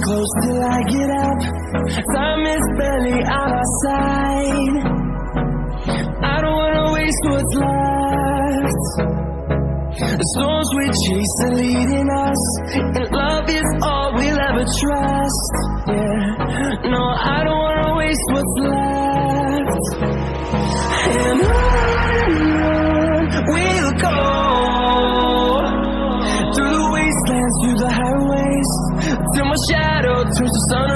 close till I get up. Time is barely on our side. I don't wanna waste what's left. The storms we chase are leading us, and love is all we'll ever trust. Yeah, no, I don't wanna waste what's left. And on we'll go, through the wastelands, through the highways, till my shadow turns to sun